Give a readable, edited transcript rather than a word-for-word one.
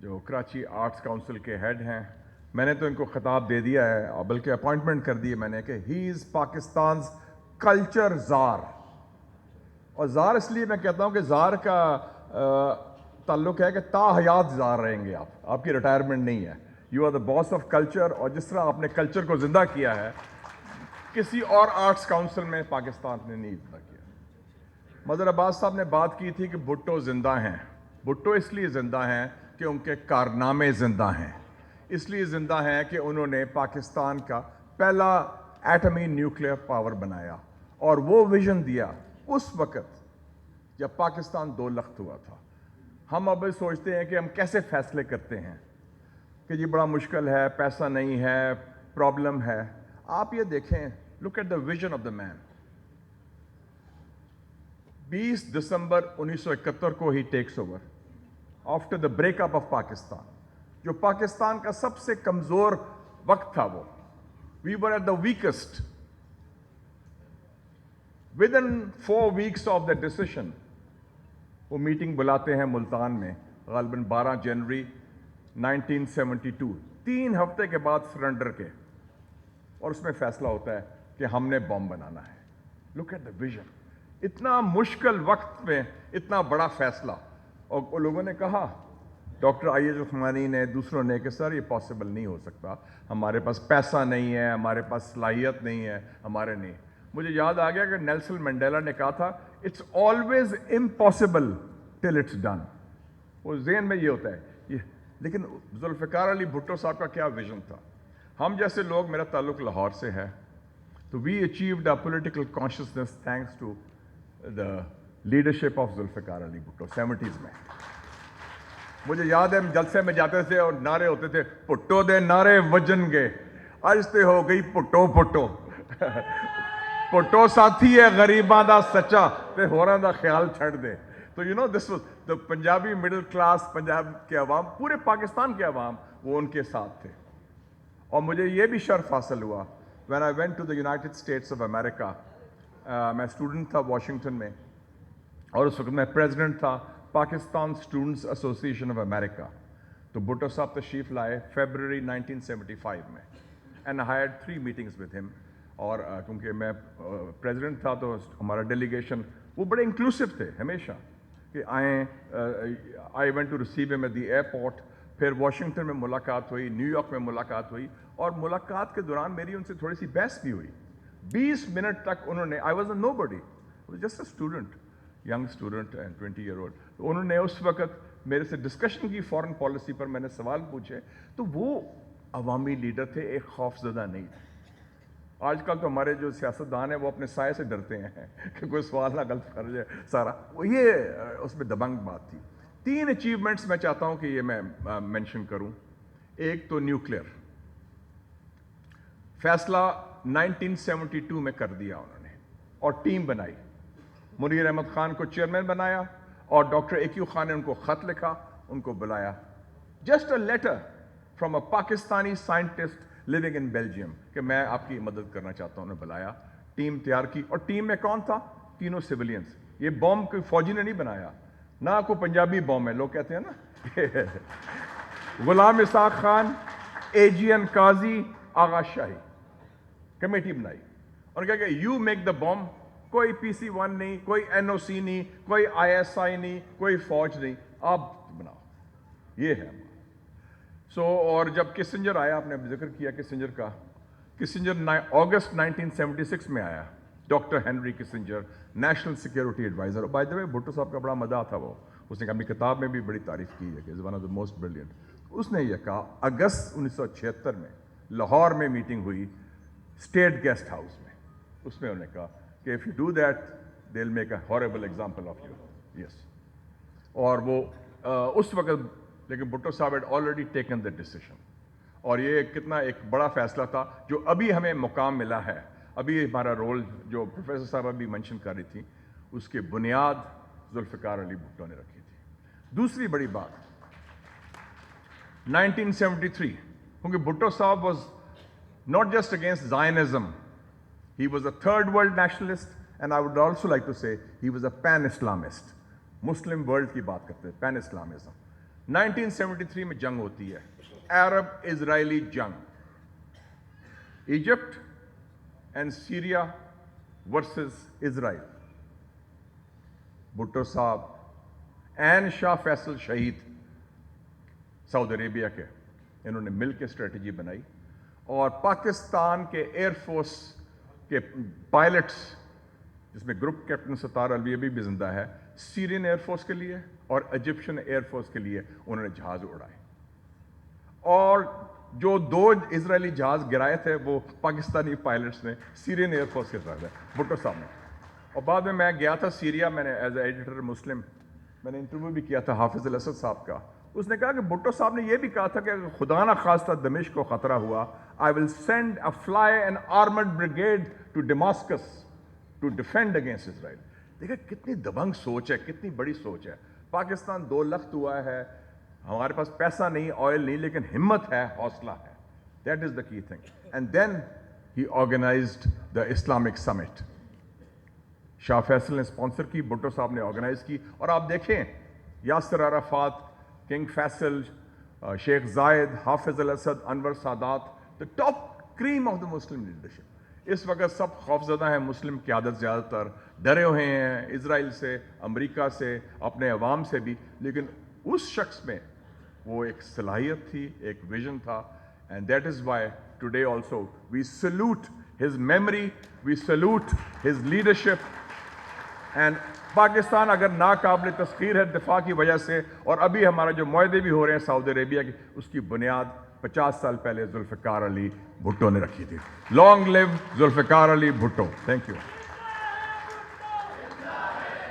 جو Karachi arts council کے head ہیں، میں نے تو ان کو خطاب دے دیا ہے اور بلکہ اپوائنٹمنٹ کر دی ہے میں نے کہ ہی از پاکستانز کلچر زار. اور زار اس لیے میں کہتا ہوں کہ زار کا تعلق ہے کہ تا حیات زار رہیں گے آپ کی ریٹائرمنٹ نہیں ہے. You are the boss of culture. اور جس طرح آپ نے کلچر کو زندہ کیا ہے کسی اور آرٹس کاؤنسل میں پاکستان نے نہیں زندہ کیا. مظہر عباس صاحب نے بات کی تھی کہ بھٹو زندہ ہیں. بھٹو اس لیے زندہ ہیں کہ ان کے کارنامے زندہ ہیں. اس لیے زندہ ہیں کہ انہوں نے پاکستان کا پہلا ایٹمی نیوکلیئر پاور بنایا اور وہ ویژن دیا اس وقت جب پاکستان دو لخت ہوا تھا. ہم اب سوچتے ہیں کہ ہم کیسے فیصلے کرتے ہیں کہ یہ بڑا مشکل ہے، پیسہ نہیں ہے، پرابلم ہے. آپ یہ دیکھیں، look at the vision of the man. 20 دسمبر 1971 کو he takes over after the break up of Pakistan. جو پاکستان کا سب سے کمزور وقت تھا وہ we were at the weakest. Within 4 weeks of the decision وہ میٹنگ بلاتے ہیں ملتان میں غالباً 12 جنوری 1972، 3 ہفتے کے بعد سرنڈر کے. اور اس میں فیصلہ ہوتا ہے کہ ہم نے بم بنانا ہے. Look at the vision. اتنا مشکل وقت میں اتنا بڑا فیصلہ. اور لوگوں نے کہا، ڈاکٹر عائیض عثمانی نے، دوسروں نے، کہ سر یہ پاسبل نہیں ہو سکتا، ہمارے پاس پیسہ نہیں ہے، ہمارے پاس صلاحیت نہیں ہے، ہمارے نہیں. مجھے یاد آ گیا کہ نیلسن منڈیلا نے کہا تھا it's always impossible till it's done. وہ ذہن میں یہ ہوتا ہے. لیکن ذوالفقار علی بھٹو صاحب کا کیا ویژن تھا. ہم جیسے لوگ، میرا تعلق لاہور سے ہے، تو we achieved a political consciousness thanks to the leadership of Zulfikar Ali Bhutto 70s میں. مجھے یاد ہے ہم جلسے میں جاتے تھے اور نعرے ہوتے تھے، پٹو دے نعرے وجن گے، اج تے ہو گئی پٹو پٹو. پٹو ساتھی ہے غریباں دا سچا تے ہوراں دا خیال چھڑ دے. تو you know this was the Punjabi middle class, Punjab کے عوام، پورے پاکستان کے عوام وہ ان کے ساتھ تھے. اور مجھے یہ بھی شرف حاصل ہوا when I went to the United States of America. میں اسٹوڈنٹ تھا واشنگٹن میں اور اس وقت میں پریزیڈنٹ تھا Pakistan students association of America. تو بھٹو صاحب تشریف لائے فیبرری 1975 میں and I had 3 meetings with him. اور کیونکہ میں پریزیڈنٹ تھا تو ہمارا ڈیلیگیشن وہ بڑے انکلوسیو تھے ہمیشہ کہ آئیں. I went to receive him at the airport. پھر واشنگٹن میں ملاقات ہوئی، نیو یارک میں ملاقات ہوئی، اور ملاقات کے دوران میری ان سے تھوڑی سی بحث بھی ہوئی. 20 منٹ تک انہوں نے، I was a nobody, I was just a student, young student and 20-year-old. تو انہوں نے اس وقت میرے سے ڈسکشن کی فورن پالیسی پر. میں نے سوال پوچھے تو وہ عوامی لیڈر تھے، ایک خوف زدہ نہیں تھے. آج کل تو ہمارے جو سیاستدان ہیں وہ اپنے سائے سے ڈرتے ہیں کہ کوئی سوال نہ غلط کر جائے سارا. وہ یہ اس میں دبنگ بات تھی. 3 اچیومنٹس میں چاہتا ہوں کہ یہ میں مینشن کروں. ایک تو نیوکلیئر فیصلہ 1972 میں کر دیا انہوں نے اور ٹیم بنائی. منیر احمد خان کو چیئرمین بنایا اور ڈاکٹر ایکیو خان نے ان کو خط لکھا، ان کو بلایا. Just a letter from a Pakistani scientist living in Belgium کہ میں آپ کی مدد کرنا چاہتا ہوں. انہیں بلایا، ٹیم تیار کی، اور ٹیم میں کون تھا؟ تینوں سیولینز. یہ بوم کوئی فوجی نے نہیں بنایا، نہ کوئی پنجابی بوم ہے. لوگ کہتے ہیں نا غلام اسحاق خان، اے جی این قاضی، آغا شاہی کمیٹی بنائی اور کہا کہ یو میک دا بوم. کوئی PC-1 نہیں، کوئی NOC نہیں، کوئی ISI نہیں، کوئی فوج نہیں، آپ بناؤ. یہ ہے سو. اور جب کسنجر آیا، آپ نے ذکر کیا کسنجر کا، کسنجر اگست 1976 میں آیا. Doctor Henry Kissinger, national security adviser. By the way Bhutto صاحب کا بڑا مداح تھا وہ. اس نے اپنی کتاب میں بھی بڑی تعریف کی ہے کہ is one of the most brilliant. اس نے یہ کہا اگست 1976 میں لاہور میں میٹنگ ہوئی اسٹیٹ گیسٹ ہاؤس میں. اس میں انہوں نے کہا کہ if you do that they'll make a horrible example of you. Yes. اور وہ اس وقت لیکن بھٹو صاحب had already taken the decision. اور یہ کتنا ایک بڑا فیصلہ تھا جو ابھی ہمیں مقام ملا ہے. ابھی ہمارا رول جو پروفیسر صاحب ابھی منشن کر رہی تھی، اس کے بنیاد ذوالفقار علی بھٹو نے رکھی تھی. دوسری بڑی بات 1973، کیونکہ بھٹو صاحب was not just against Zionism, he was a third world nationalist, and I would also like to say he was a pan-Islamist. Muslim world کی بات کرتے ہیں، pan-Islamism. 1973 میں جنگ ہوتی ہے, عرب اسرائیلی جنگ, ایجپٹ اینڈ سیریا ورسز اسرائیل. بھٹو صاحب عین شاہ فیصل شہید سعودی عربیہ کے, انہوں نے مل کے اسٹریٹجی بنائی, اور پاکستان کے ایئر فورس کے پائلٹس, جس میں گروپ کیپٹن ستار الوی ابھی بھی زندہ ہے, سیرین ایئر فورس کے لیے اور ایجپشن ایئر فورس کے لیے انہوں نے جہاز اڑائے, اور جو 2 اسرائیلی جہاز گرائے تھے وہ پاکستانی پائلٹس نے سیرین ایئر فورس کے ساتھ, بھٹو صاحب نے. اور بعد میں گیا تھا سیریا, میں نے ایز اے ایڈیٹر مسلم میں نے انٹرویو بھی کیا تھا حافظ الاسد صاحب کا. اس نے کہا کہ بھٹو صاحب نے یہ بھی کہا تھا کہ اگر خدا نہ خواستہ دمشق کو خطرہ ہوا, I will send a fly and armored brigade to Damascus to defend against Israel. دیکھیں کتنی دبنگ سوچ ہے, کتنی بڑی سوچ ہے. پاکستان 2 لخت ہوا ہے, ہمارے پاس پیسہ نہیں, آئل نہیں, لیکن ہمت ہے, حوصلہ ہے. That is the key thing. And then he organized the Islamic Summit. شاہ فیصل نے اسپانسر کی, بھٹو صاحب نے آرگنائز کی, اور آپ دیکھیں یاسر عرفات, کنگ فیصل, شیخ زائد, حافظ الاسد, انور سادات, the top cream of the Muslim leadership. اس وقت سب خوفزدہ ہیں, مسلم قیادت زیادہ تر ڈرے ہوئے ہیں اسرائیل سے, امریکہ سے, اپنے عوام سے بھی, لیکن اس شخص میں وہ ایک صلاحیت تھی, ایک ویژن تھا. And that is why today also we salute his memory, we salute his leadership. And Pakistan اگر ناقابل تسخیر ہے دفاع کی وجہ سے, اور ابھی ہمارا جو معاہدے بھی ہو رہے ہیں سعودی عربیہ کی, اس کی بنیاد 50 سال پہلے ذوالفقار علی بھٹو نے رکھی تھی. Long live Zulfiqar Ali Bhutto. Thank you.